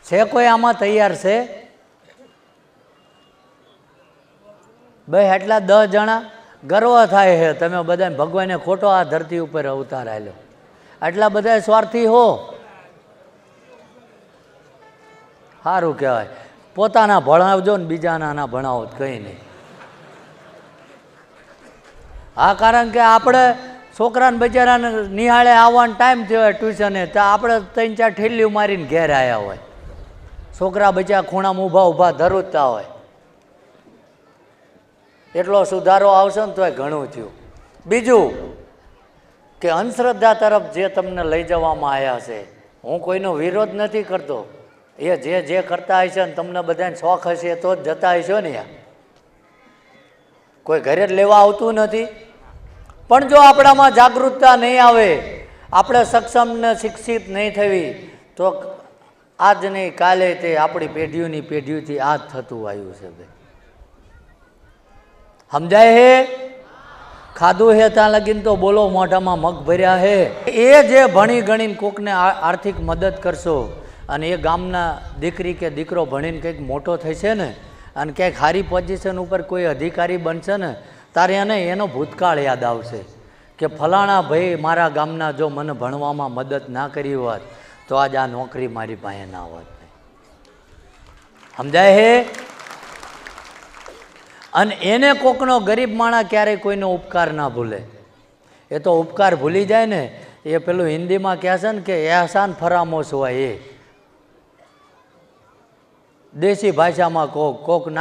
છે કોઈ આમાં તૈયાર છે? ભાઈ એટલા 10 જણા ગર્વ થાય છે તમે બધાને ભગવાને ખોટો આ ધરતી ઉપર અવતાર આલ્યો. આટલા બધા સ્વાર્થી હો, સારું કહેવાય. પોતાના ભણાવજો ને બીજાના ના ભણાવો કંઈ નહીં. હા, કારણ કે આપણે છોકરાને બચારાને નિહાળે આવવાનો ટાઈમ થયો હોય ટ્યુશને, તો આપણે 3-4 ઠેલીઓ મારીને ઘેર આવ્યા હોય. છોકરા બચ્યા ખૂણામાં ઊભા ઊભા ધરુજતા હોય. એટલો સુધારો આવશે ને તોય ઘણું થયું. બીજું કે અંધશ્રદ્ધા તરફ જે તમને લઈ જવામાં આવ્યા છે, હું કોઈનો વિરોધ નથી કરતો. એ જે કરતા હશે ને તમને બધાને શોખ હશે તો જ જતા હશો ને. કોઈ ઘરે જ લેવા આવતું નથી. પણ જો આપણામાં જાગૃતતા નહીં આવે, આપણે સક્ષમ ને શિક્ષિત નહીં થવી, તો આજ નહીં કાલે તે આપણી પેઢીઓની પેઢીઓથી આ જ થતું આવ્યું છે. ભાઈ સમજાય હે? ખાધું હે ત્યાં લગીને તો બોલો, મોઢામાં મગ ભર્યા હે. એ જે ભણી ગણીને કોકને આર્થિક મદદ કરશો અને એ ગામના દીકરી કે દીકરો ભણીને કંઈક મોટો થશે ને અને ક્યાંક સારી પોઝિશન ઉપર કોઈ અધિકારી બનશે ને, તારે એને એનો ભૂતકાળ યાદ આવશે કે ફલાણા ભાઈ મારા ગામના જો મને ભણવામાં મદદ ના કરી હોત તો આજ આ નોકરી મારી પાસે ના હોત. સમજાય હે? અને એને કોકનો ગરીબ માણસ ક્યારેય કોઈનો ઉપકાર ના ભૂલે. એ તો ઉપકાર ભૂલી જાય ને, એ પેલું હિન્દીમાં કહે છે ને કે એહસાન ફરામોશ હોય. એ દેશી ભાષામાં કોક ના